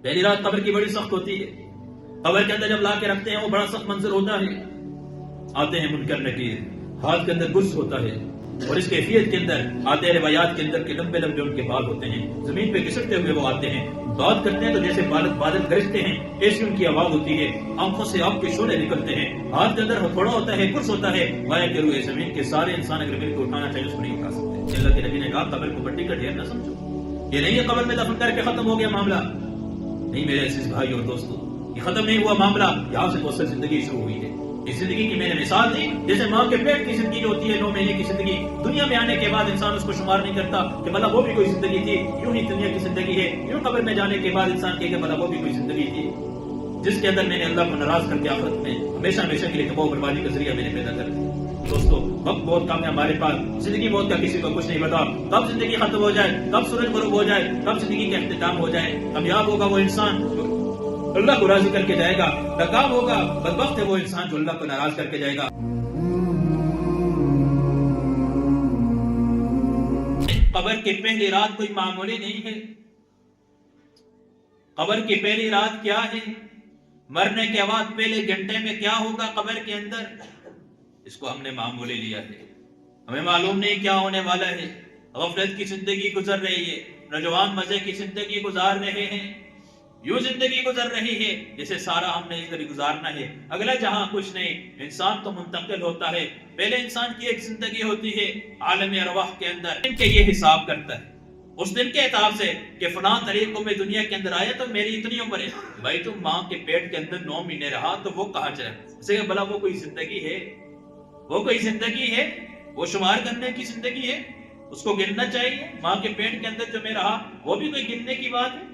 پہلی رات قبر کی بڑی سخت ہوتی ہے. قبر کے اندر جب لا کے رکھتے ہیں وہ بڑا سخت منظر ہوتا ہے. آتے ہیں منکر نکیر، ہاتھ کے اندر گرس ہوتا ہے، اور اس کیفیت کے اندر آتے ہیں روایات کے اندر کہ لمبے لمبے ان کے بال ہوتے ہیں، زمین پہ گھسٹتے ہوئے وہ آتے ہیں. بات کرتے ہیں تو جیسے بادل گرجتے ہیں ایسی ان کی آواز ہوتی ہے. آنکھوں سے آگ کے شعلے نکلتے ہیں. ہاتھ کے اندر ہتھوڑا ہوتا ہے، گرس ہوتا ہے. وایا کہ روئے زمین کے سارے انسان اگر مل کے اٹھانا چاہیے اس کو نہیں اٹھا سکتے. اللہ کے نبی نے کہا قبر کو مٹی کا ڈھیر نہ سمجھو. یہ نہیں ہے قبر میں دفن کر کے ختم ہو گیا معاملہ. نہیں میرے عزیز بھائی اور دوستو، یہ ختم نہیں ہوا معاملہ. یہاں سے بہت سی زندگی شروع ہوئی ہے. اس زندگی کی میں نے مثال دی جیسے ماں کے پیٹ کی زندگی ہوتی ہے، 9 مہینے کی زندگی. دنیا میں آنے کے بعد انسان اس کو شمار نہیں کرتا کہ بھلا وہ بھی کوئی زندگی تھی. یوں ہی دنیا کی زندگی ہے. یوں قبر میں جانے کے بعد انسان کہے کہ بھلا وہ بھی کوئی زندگی تھی جس کے اندر میں نے اللہ کو ناراض کر کے آخرت میں ہمیشہ ہمیشہ کے لیے تباہ و بربادی کا ذریعہ میں نے پیدا کر دیا. دوستو وقت بہت کم ہے ہمارے پاس. زندگی موت کا کسی کو کچھ نہیں پتا. کب زندگی ختم ہو جائے، کب سورج غروب ہو جائے، کب زندگی کا اختتام ہو جائے. کامیاب ہوگا وہ انسان جو اللہ کو راضی کر کے جائے گا. ناکام ہوگا، بدبخت ہے وہ انسان جو اللہ کو ناراض کر کے جائے گا. قبر کی پہلی رات کوئی معمولی نہیں ہے. قبر کی پہلی رات کیا ہے؟ مرنے کے بعد پہلے گھنٹے میں کیا ہوگا قبر کے اندر، اس کو ہم نے معمولی لیا ہے. ہمیں معلوم نہیں کیا ہونے والا ہے. غفلت کی زندگی گزر رہی ہے. نوجوان مزے کی زندگی گزار رہے ہیں. یوں زندگی گزر رہی ہے جیسے سارا ہم نے ادھر گزارنا ہے، اگلا جہاں کچھ نہیں. انسان تو منتقل ہوتا ہے. پہلے انسان کی ایک زندگی ہوتی ہے عالم ارواح کے اندر، ان کے یہ حساب کرتا ہے اس دن کے اعتبار سے کہ فلاں طریقوں میں دنیا کے اندر آیا تو میری اتنی عمر ہے. بھائی تم ماں کے پیٹ کے اندر 9 مہینے رہا تو وہ کہاں چلا؟ اسے کہ بھلا وہ کوئی زندگی ہے؟ وہ کوئی زندگی ہے؟ وہ شمار کرنے کی زندگی ہے؟ اس کو گننا چاہیے. ماں کے پیٹ کے اندر جو میں رہا وہ بھی کوئی گننے کی بات ہے؟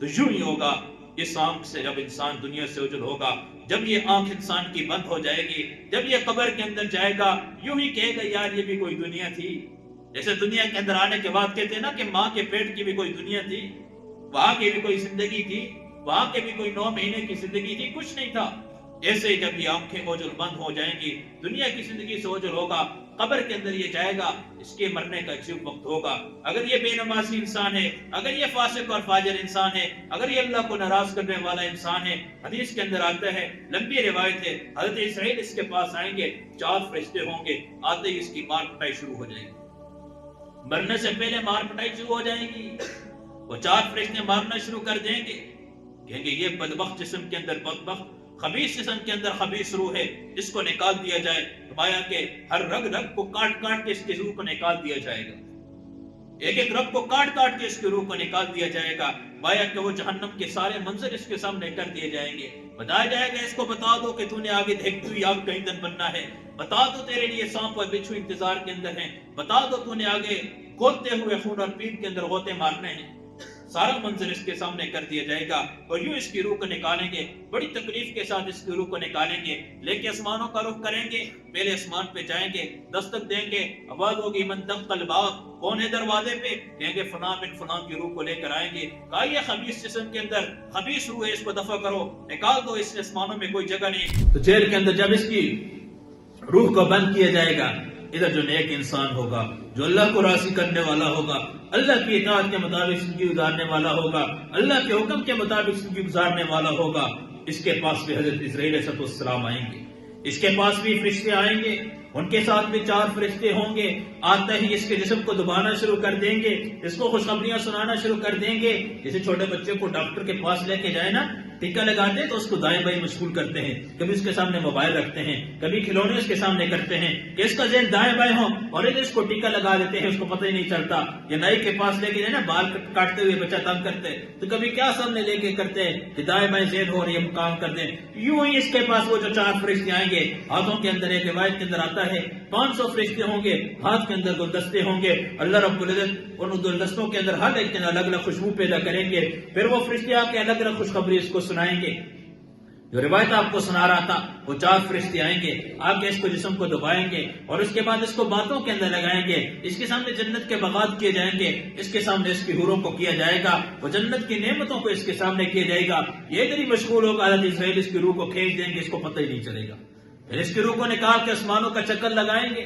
تو یوں ہی ہوگا اس آنکھ سے جب انسان دنیا سے اوجھل ہوگا، جب یہ آنکھ انسان کی بند ہو جائے گی، جب یہ قبر کے اندر جائے گا، یوں ہی کہے گا یار یہ بھی کوئی دنیا تھی. جیسے دنیا کے اندر آنے کے بعد کہتے ہیں نا کہ ماں کے پیٹ کی بھی کوئی دنیا تھی، وہاں کی بھی کوئی زندگی تھی، وہاں کے بھی کوئی 9 مہینے کی زندگی تھی، کچھ نہیں تھا. ایسے ہی جب یہ آنکھیں اوجھل بند ہو جائیں گی، دنیا کی زندگی سے اوجھل ہوگا، قبر کے اندر یہ جائے گا، اس کے مرنے کا عجیب وقت ہوگا. اگر یہ بے نمازی انسان ہے، اگر یہ فاسق اور فاجر انسان ہے، اگر یہ اللہ کو ناراض کرنے والا انسان ہے، حدیث کے اندر آتا ہے، لمبی روایت ہے، حضرت اسرائیل اس کے پاس آئیں گے، 4 فرشتے ہوں گے، آتے ہی اس کی مار پٹائی شروع ہو جائے گی. مرنے سے پہلے مار پٹائی شروع ہو جائے گی. وہ 4 فرشتے مارنا شروع کر دیں گے، کہیں گے یہ بدبخت جسم کے اندر بدبخت، خبیث جسم کے اندر خبیث روح ہے، اس کو نکال دیا جائے. فرمایا کہ ہر رگ رگ کو کاٹ کاٹ کے اس کی روح کو نکال دیا جائے گا. ایک ایک رگ کو کاٹ کاٹ کے اس کی روح کو نکال دیا جائے گا. بایا کہ وہ جہنم کے سارے منظر اس کے سامنے کر دیے جائیں گے. بتایا جائے گا اس کو بتا دو کہ تو نے آگے دیکھتی ہوئی آگ کہیں دن بننا ہے. بتا دو تیرے لیے سانپ اور بچھو انتظار کے اندر ہیں. بتا دو تو نے آگے کھودتے ہوئے خون اور پیٹ کے اندر غوطے مارنے ہیں. سارا منظر اس کے سامنے کر دیا جائے گا اور یوں اس کی روح کو نکالیں گے. بڑی تکلیف کے ساتھ اس کی روح کو نکالیں گے. لے کے آسمانوں کا رخ کریں گے. پہلے آسمان پہ جائیں گے، دستک دیں گے، آواز ہوگی من دق الباب، کون ہے دروازے پہ؟ کہیں گے فلاں بن فلاں کی روح کو لے کر آئیں گے. کہا یہ خبیث جسم کے اندر خبیث روح ہے، اس کو دفع کرو، نکال دو، اس آسمانوں میں کوئی جگہ نہیں. تو جیل کے اندر جب اس کی روح کو بند کیا جائے گا، ادھر جو نیک انسان ہوگا، جو اللہ کو راضی کرنے والا ہوگا، اللہ کی اطاعت کے مطابق زندگی گزارنے والا ہوگا، اللہ کے حکم کے مطابق زندگی گزارنے والا ہوگا، اس کے پاس بھی حضرت اسرائیل علیہ السلام آئیں گے. اس کے پاس بھی فرشتے آئیں گے، ان کے ساتھ بھی 4 فرشتے ہوں گے. آتے ہی اس کے جسم کو دبانا شروع کر دیں گے، اس کو خوشخبریاں سنانا شروع کر دیں گے. جیسے چھوٹے بچے کو ڈاکٹر کے پاس لے کے جائے نا، ٹیکا لگاتے ہیں تو اس کو دائیں بائیں مشغول کرتے ہیں. کبھی اس کے سامنے موبائل رکھتے ہیں، کبھی کھلونے اس کے سامنے کرتے ہیں کہ اس کا ذہن دائیں بائیں ہو، اور ادھر اس کو ٹیکا لگا دیتے ہیں، اس کو پتہ ہی نہیں چلتا. یا نائی کے پاس لے کے جائے نا، بال کاٹتے ہوئے بچہ تنگ کرتے ہیں تو کبھی کیا سامنے لے کے کرتے ہیں کہ دائیں بائیں ذہن ہو اور یہ کام کر دیں. یوں ہی اس کے پاس وہ جو 4 فرشتے آئیں گے، ہاتھوں کے اندر ایک روایت کے اندر آتا ہے 500 فرشتے ہوں گے، ہاتھ کے اندر گلدستے ہوں گے. اللہ رب العزت ان گلدستوں کے اندر ہر ایک دن الگ الگ خوشبو پیدا کریں گے. پھر وہ فرشتے آ کے الگ الگ خوشخبری اس کو سنائیں گے. جو روایت آپ کو سنا رہا تھا، وہ 4 فرشتے آئیں گے، آ کے اس کو جسم کو دبائیں گے اور اس کے بعد اس کو باتوں کے اندر لگائیں گے. اس کے سامنے جنت کے باغات کیے جائیں گے، اس کے سامنے اس کی حوروں کو کیا جائے گا، وہ جنت کی نعمتوں کو اس کے سامنے کیا جائے گا. یہ ادھر ہی مشغول ہوگا. حضرت اسرائیل اس کی روح کو کھینچ دیں گے، اس کو پتہ ہی نہیں چلے گا. پھر اس کی روح کو نکال کے آسمانوں کا چکر لگائیں گے.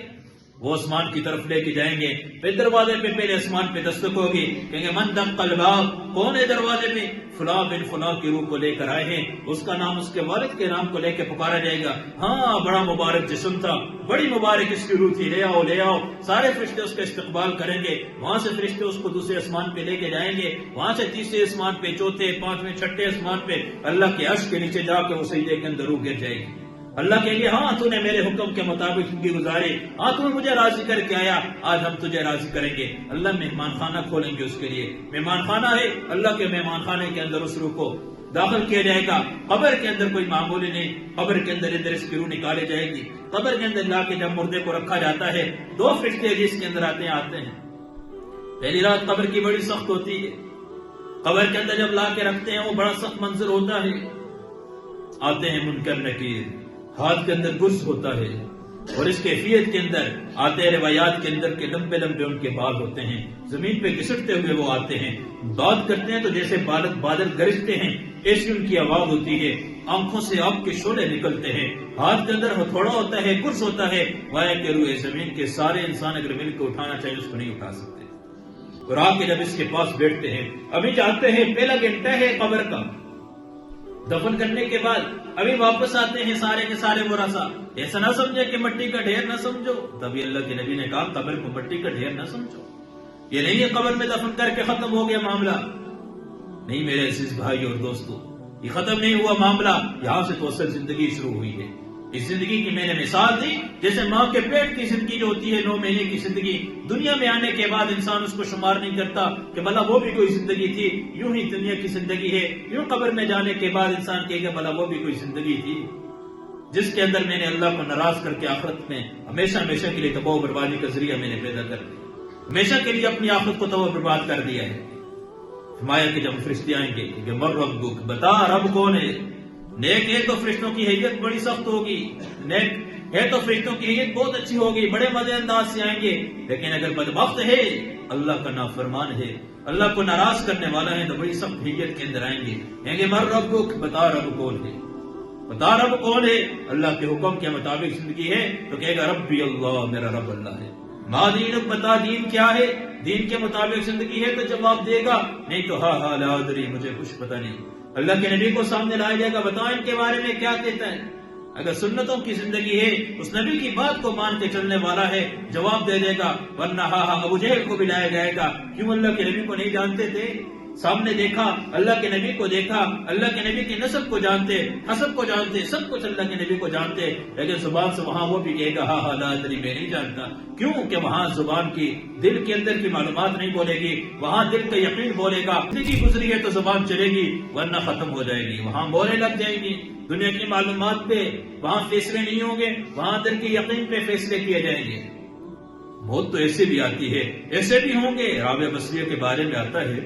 وہ آسمان کی طرف لے کے جائیں گے، پھر دروازے پہ پہلے آسمان پہ دستک ہوگی، کہیں گے من دق الباب، کون ہے دروازے پہ؟ فلاں بن فلاں کی روح کو لے کر آئے ہیں، اس کا نام اس کے والد کے نام کو لے کے پکارا جائے گا، ہاں بڑا مبارک جسم تھا، بڑی مبارک اس کی روح تھی، لے آؤ لے آؤ، سارے فرشتے اس کا استقبال کریں گے، وہاں سے فرشتے اس کو دوسرے آسمان پہ لے کے جائیں گے، وہاں سے تیسرے آسمان پہ، چوتھے، پانچویں، چھٹے آسمان پہ اللہ کے عرش کے نیچے جا کے وہ سجدے کے اندر روح گر جائے گی۔ اللہ کہیں گے ہاں تو نے میرے حکم کے مطابق زندگی گزاری، ہاں تو نے مجھے راضی کر کے آیا، آج ہم تجھے راضی کریں گے۔ اللہ مہمان خانہ کھولیں گے اس کے لیے، مہمان خانہ ہے، اللہ کے مہمان خانے کے اندر اس روح کو داخل کیا جائے گا۔ قبر کے اندر کوئی معمولی نہیں، قبر کے اندر اس کی روح نکالی جائے گی۔ قبر کے اندر لا کے جب مردے کو رکھا جاتا ہے، دو فرشتے حدیث کے اندر آتے ہیں۔ پہلی رات قبر کی بڑی سخت ہوتی ہے، قبر کے اندر جب لا کے رکھتے ہیں وہ بڑا سخت منظر ہوتا ہے، آتے ہیں منکر نکیر، ہاتھ کے اندر گرز ہوتا ہے، اور اس کیفیت کے اندر آتے ہیں روایات کے اندر کے لمبے لمبے ان کے بال ہوتے ہیں، زمین پہ گھسٹتے ہوئے وہ آتے ہیں، بات کرتے ہیں تو جیسے بادل گرجتے ہیں ایسی ان کی آواز ہوتی ہے، آنکھوں سے آگ کے شعلے نکلتے ہیں، ہاتھ کے اندر ہتھوڑا ہوتا ہے، گرز ہوتا ہے، وایا کہ روئے زمین کے سارے انسان اگر مل کے اٹھانا چاہیے اس کو نہیں اٹھا سکتے۔ اور آ کے جب اس کے پاس بیٹھتے ہیں، ابھی جاتے ہیں، پہلا گھنٹہ ہے قبر کا، دفن کرنے کے بعد ابھی واپس آتے ہیں سارے کے سارے ورثہ، ایسا نہ سمجھے کہ مٹی کا ڈھیر نہ سمجھو، تبھی اللہ کے نبی نے کہا قبر کو مٹی کا ڈھیر نہ سمجھو، یہ نہیں ہے قبر میں دفن کر کے ختم ہو گیا معاملہ، نہیں میرے عزیز بھائی اور دوستو، یہ ختم نہیں ہوا معاملہ، یہاں سے تو اصل زندگی شروع ہوئی ہے۔ اس زندگی کی میں نے مثال دی، جیسے ماں کے پیٹ کی زندگی جو ہوتی ہے 9 مہینے کی زندگی، دنیا میں آنے کے بعد انسان اس کو شمار نہیں کرتا کہ بھلا وہ بھی کوئی زندگی تھی، یوں ہی دنیا کی زندگی ہے، یوں قبر میں جانے کے بعد انسان کہے گا بھلا وہ بھی کوئی زندگی تھی، جس کے اندر میں نے اللہ کو ناراض کر کے آخرت میں ہمیشہ ہمیشہ کے لیے تباہ و بربادی کا ذریعہ میں نے پیدا کر دیا، ہمیشہ کے لیے اپنی آخرت کو تباہ و برباد کر دیا ہے۔ فرمایا کہ جب فرشتے آئیں گے کہ مر ربک، بتا رب کون ہے، نیک ہے تو فرشتوں کی حیت بڑی سخت ہوگی، نیک ہے تو فرشتوں کی حیت بہت اچھی ہوگی، بڑے مزے انداز سے آئیں گے، لیکن اگر بدبخت ہے، اللہ کا نافرمان ہے، اللہ کو ناراض کرنے والا ہے، تو بڑی سخت حیت کے اندر آئیں گے، کہیں گے مر ربک، بتا رب کون ہے، بتا رب کون ہے، اللہ کے حکم کے مطابق زندگی ہے تو کہے گا ربی اللہ، میرا رب اللہ ہے، ما دینک، بتا دین کیا ہے، دین کے مطابق زندگی ہے تو جواب دے گا، نہیں تو ہاں لا ادری، مجھے کچھ پتہ نہیں۔ اللہ کے نبی کو سامنے لایا جائے گا، بتائیں ان کے بارے میں کیا کہتا ہے، اگر سنتوں کی زندگی ہے، اس نبی کی بات کو مان کے چلنے والا ہے، جواب دے دے گا، ورنہ ہاں ابو جہل کو بھی لایا جائے گا، کیوں اللہ کے نبی کو نہیں جانتے تھے، سامنے دیکھا، اللہ کے نبی کو دیکھا، اللہ کے نبی کی نسب کو جانتے، حسب کو جانتے، سب کچھ اللہ کے نبی کو جانتے، لیکن زبان سے وہاں وہ بھی کہے گا ہاں لا ادری، میں نہیں جانتا، کیوں کہ وہاں زبان کی دل کے اندر کی معلومات نہیں بولے گی، وہاں دل کا یقین بولے گا، زندگی گزری ہے تو زبان چلے گی ورنہ ختم ہو جائے گی، وہاں بولنے لگ جائے گی، دنیا کی معلومات پہ وہاں فیصلے نہیں ہوں گے، وہاں دل کے یقین پہ فیصلے کیے جائیں گے۔ موت تو ایسے بھی آتی ہے، ایسے بھی ہوں گے۔ رابعہ بصریہ کے بارے میں آتا ہے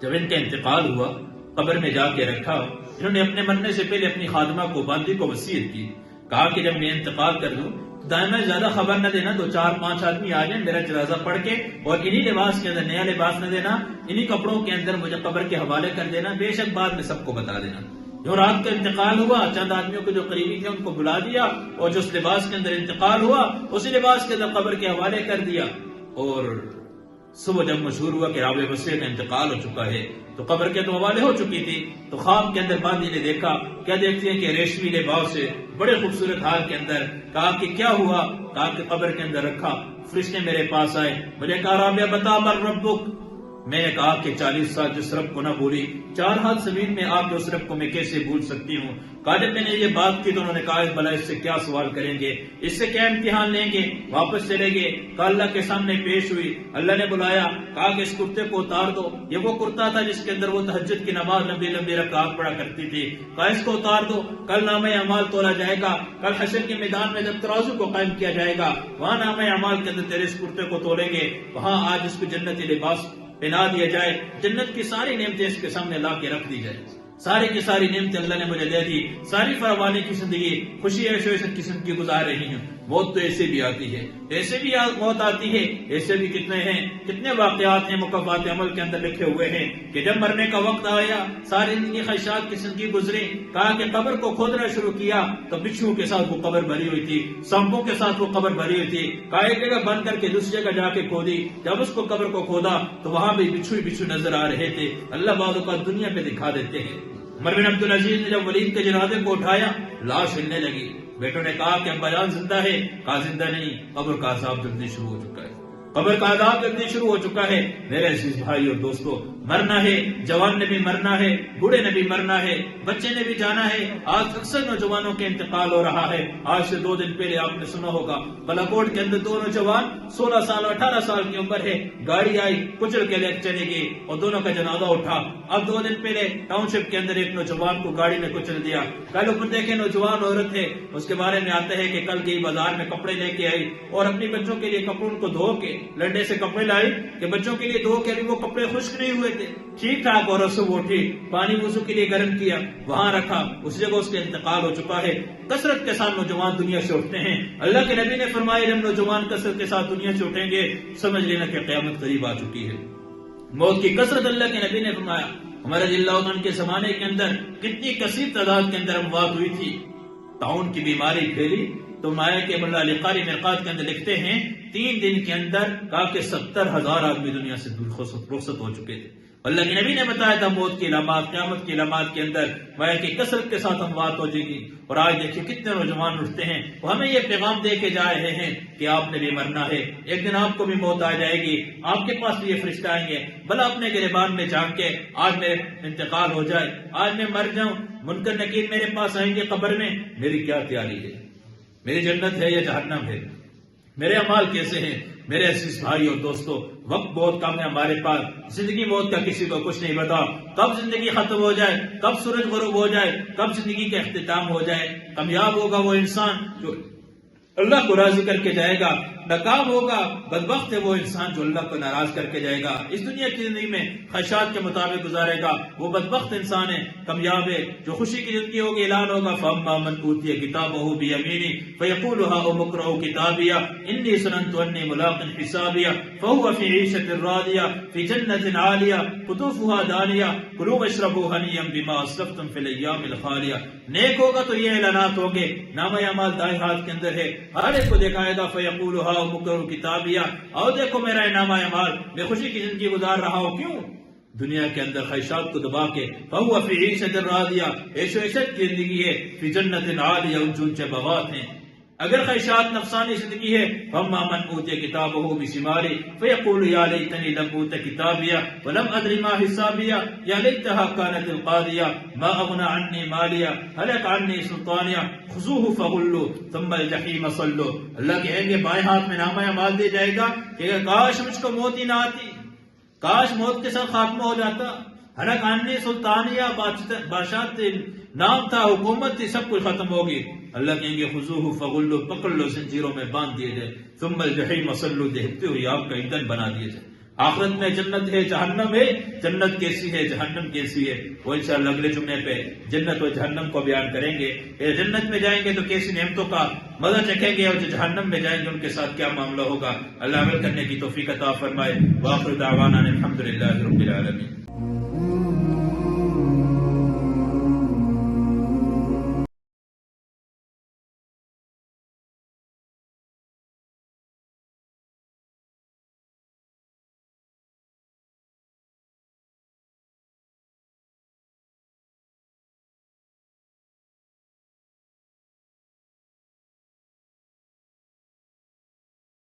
جب ان کا انتقال ہوا، قبر میں جا کے رکھا، انہوں نے اپنے مرنے سے پہلے اپنی خادمہ کو، باندی کو وصیت کی، کہا کہ جب میں انتقال کر دوں دائما زیادہ خبر نہ دینا، تو 4-5 آدمی آ جائیں میرا جنازہ پڑھ کے، اور انہی لباس کے اندر، نیا لباس نہ دینا، انہی کپڑوں کے اندر مجھے قبر کے حوالے کر دینا، بے شک بعد میں سب کو بتا دینا۔ جو رات کا انتقال ہوا، چند آدمیوں کو جو قریبی تھے ان کو بلا دیا، اور جو اس لباس کے اندر انتقال ہوا اسی لباس کے اندر قبر کے حوالے کر دیا، اور صبح جب مشہور ہوا کہ رابعہ بصریہ کا انتقال ہو چکا ہے تو قبر کے تو حوالے ہو چکی تھی، تو خواب کے اندر باندی نے دیکھا، کیا دیکھتی ہے کہ ریشمی لباس سے بڑے خوبصورت حال کے اندر، کہا کہ کیا ہوا، کہا کہ قبر کے اندر رکھا، فرشتے میرے پاس آئے، مجھے کہا رابعہ بتا من ربک، میں نے کہا کہ 40 سال جس رب کو نہ بھولی، 4 ہاتھ زمین میں آپ کے اس رب کو میں کیسے بھول سکتی ہوں۔ کہا جب میں نے یہ بات کی تو انہوں نے کہا بھلا اس سے کیا سوال کریں گے، اس سے کیا امتحان لیں گے، واپس چلے گئے، کہا اللہ کے سامنے پیش ہوئی، اللہ نے بلایا، کہا کہ اس کرتے کو اتار دو، یہ وہ کرتا تھا جس کے اندر وہ تہجد کی نماز لمبی لمبی رکعات پڑھا کرتی تھی، کہا اس کو اتار دو، کل نامہ اعمال تولا جائے گا، کل حشر کے میدان میں جب ترازو کو قائم کیا جائے گا وہاں نامہ اعمال کے اندر تیرے اس کرتے کو تولیں گے، وہاں آج اس کو جنتی لباس پہنا دیا جائے، جنت کی ساری نعمتیں اس کے سامنے لا کے رکھ دی جائے، ساری کی ساری نعمتیں اللہ نے مجھے دے دی، ساری فراوانی کی زندگی خوشی عیش و عشرت کی زندگی گزار رہی ہوں، موت تو ایسے بھی آتی ہے، ایسے بھی موت آتی ہے، ایسے بھی کتنے واقعات ہیں مکافات عمل کے اندر لکھے ہوئے ہیں کہ جب مرنے کا وقت آیا، ساری زندگی خواہشات کی زندگی گزری، کہا کہ قبر کو کھودنا شروع کیا تو بچھوؤں کے ساتھ وہ قبر بھری ہوئی تھی، سانپوں کے ساتھ وہ قبر بھری ہوئی تھی، کہا ایک جگہ بند کر کے دوسری جگہ جا کے کھودی، جب اس کو قبر کو کھودا تو وہاں بھی بچھو نظر آ رہے تھے۔ اللہ بعضوں کا دنیا پہ دکھا دیتے ہیں۔ عمر بن عبدالعزیز نے جب ولید کے جنازے کو اٹھایا، لاش ہلنے لگی، بیٹوں نے کہا کہ ابا جان زندہ ہے؟ کہا زندہ نہیں، قبر کا عذاب جلدی شروع ہو چکا ہے، قبر کا عذاب جلدی شروع ہو چکا ہے۔ میرے عزیز بھائی اور دوستو، مرنا ہے، جوان نے بھی مرنا ہے، بوڑھے نے بھی مرنا ہے، بچے نے بھی جانا ہے۔ آج اکثر نوجوانوں کے انتقال ہو رہا ہے۔ آج سے 2 دن پہلے آپ نے سنا ہوگا بلاکوٹ کے اندر 2 نوجوان 16 سال 18 سال کی عمر ہے، گاڑی آئی کچل کے لے چلے گئی اور دونوں کا جنازہ اٹھا۔ اب 2 دن پہلے ٹاؤن شپ کے اندر ایک نوجوان کو گاڑی نے کچل دیا۔ کل اوپر دیکھیں نوجوان عورت ہے، اس کے بارے میں آتا ہے کہ کل گئی بازار میں کپڑے لے کے آئی اور اپنی بچوں کے لیے کپڑوں کو دھو کے لنڈے سے کپڑے لائی کہ بچوں کے لیے دھو کے وہ کپڑے خشک نہیں ہوئے تھے، ٹھیک ٹھاک، اور صبح اٹھی پانی وضو کے لیے گرم کیا، وہاں رکھا، اس جگہ اس کا انتقال ہو چکا ہے۔ کثرت کے ساتھ نوجوان دنیا سے اٹھتے ہیں۔ اللہ کے نبی نے فرمایا جب نوجوان کثرت کے ساتھ دنیا سے اٹھیں گے سمجھ لینا کہ قیامت قریب آ چکی ہے۔ موت کی کثرت اللہ کے نبی نے فرمایا۔ عمر رضی اللہ عنہ کے زمانے کے اندر کتنی کثیر تعداد کے اندر اموات ہوئی تھی، طاعون کی بیماری پھیلی تو مایا کے ملا علی قاری مرقات کے اندر لکھتے ہیں 3 دن کے اندر کہا کہ 70,000 آدمی دنیا سے رخصت ہو چکے تھے۔ اللہ کے نبی نے بتایا تھا موت کی علامات، قیامت کی علامات کے اندر مایا کی کثرت کے ساتھ اموات ہو جائے گی۔ اور آج دیکھیے کتنے نوجوان اٹھتے ہیں، وہ ہمیں یہ پیغام دے کے جا رہے ہیں کہ آپ نے بھی مرنا ہے، ایک دن آپ کو بھی موت آ جائے گی، آپ کے پاس بھی یہ فرشتہ آئیں گے، بھلا اپنے گریبان میں جھانک کے آج میرے انتقال ہو جائے، آج میں مر جاؤں، منکر نکیر میرے پاس آئیں گے قبر میں، میری کیا تیاری ہے، میری جنت ہے یا جہنم ہے، میرے اعمال کیسے ہیں۔ میرے عزیز بھائی اور دوستو، وقت بہت کم ہے ہمارے پاس، زندگی موت کا کسی کو کچھ نہیں پتا، کب زندگی ختم ہو جائے، کب سورج غروب ہو جائے، کب زندگی کا اختتام ہو جائے۔ کامیاب ہوگا وہ انسان جو اللہ کو راضی کر کے جائے گا، ناکام ہوگا بدبخت ہے وہ انسان جو اللہ کو ناراض کر کے جائے گا، اس دنیا کی زندگی میں خواہشات کے مطابق گزارے گا، وہ بدبخت انسان ہے۔ کامیاب ہے جو خوشی کی زندگی ہوگی، اعلان ہوگا فَأَمَّا مَنْ أُوتِيَ كِتَابَهُ بِيَمِينِهِ فَيَقُولُ هَاؤُمُ اقْرَءُوا كِتَابِيَهْ إِنِّي ظَنَنتُ أَنِّي مُلَاقٍ حِسَابِيَهْ فَهُوَ فِي عِيشَةٍ رَاضِيَةٍ فِي جَنَّةٍ عَالِيَةٍ قُطُوفُهَا دَانِيَةٌ كُلُوا وَاشْرَبُوا هَنِيًّا بِمَا أَسْلَفْتُمْ فِي الْأَيَّامِ الْخَالِيَةِ۔ نیک ہوگا تو یہ اعلانات ہوں گے، نامہ اعمال دائیں ہاتھ کے اندر ہے، ہر ایک کو دکھائے گا فَيَقُولُ هَاؤُمُ اقْرَءُوا كِتَابِيَهْ، اور دیکھو میرا انعامہ اعمال، میں خوشی کی زندگی گزار رہا ہوں۔ کیوں؟ دنیا کے اندر خواہشات کو دبا کے فَهُوَ فِي عِيشَةٍ رَاضِيَةٍ، عیش و عشرت کی زندگی ہے، فِي جَنَّةٍ عَالِيَةٍ، ان اونچے باغات ہیں۔ اگر خواہشات نفسانی زندگی ہے فَأَمَّا مَنْ أُوتِيَ كِتَابَهُ بِشِمَالِهِ فَيَقُولُ يَا لَيْتَنِي لَمْ أُوتَ كِتَابِيَهْ وَلَمْ أَدْرِ مَا حِسَابِيَهْ يَا لَيْتَهَا كَانَتِ الْقَاضِيَةَ مَا أَغْنَىٰ عَنِّي مَالِيَهْ هَلَكَ عَنِّي سُلْطَانِيَهْ خُذُوهُ فَغُلُّوهُ ثُمَّ الْجَحِيمَ صَلُّوهُ۔ اللہ کہیں گے بائیں ہاتھ میں نامہ اعمال دے جائے گا کہ کاش مجھ کو موت ہی نہ آتی، کاش موت کے ساتھ خاتمہ ہو جاتا، ہلک عنی سلطانیہ، بادشاہت نام تھا، حکومت تھی، سب کچھ ختم ہوگی۔ اللہ کہیں گے خذوہ فغلو، پکڑ لو، زنجیروں میں باندھ دیے جائے، ثم الجحیم صلو، دیکھتے ہوئے آپ کا ایندھن بنا دیے جائے۔ آخرت میں جنت ہے جہنم ہے، جنت کیسی ہے جہنم کیسی ہے، وہ انشاءاللہ اگلے جمعے پہ جنت و جہنم کو بیان کریں گے۔ جنت میں جائیں گے تو کیسی نعمتوں کا مزہ چکھیں گے، اور جو جہنم میں جائیں گے ان کے ساتھ کیا معاملہ ہوگا۔ اللہ عمل کرنے کی توفیق عطا فرمائے۔ وآخر دعوانا الحمدللہ رب العالمین۔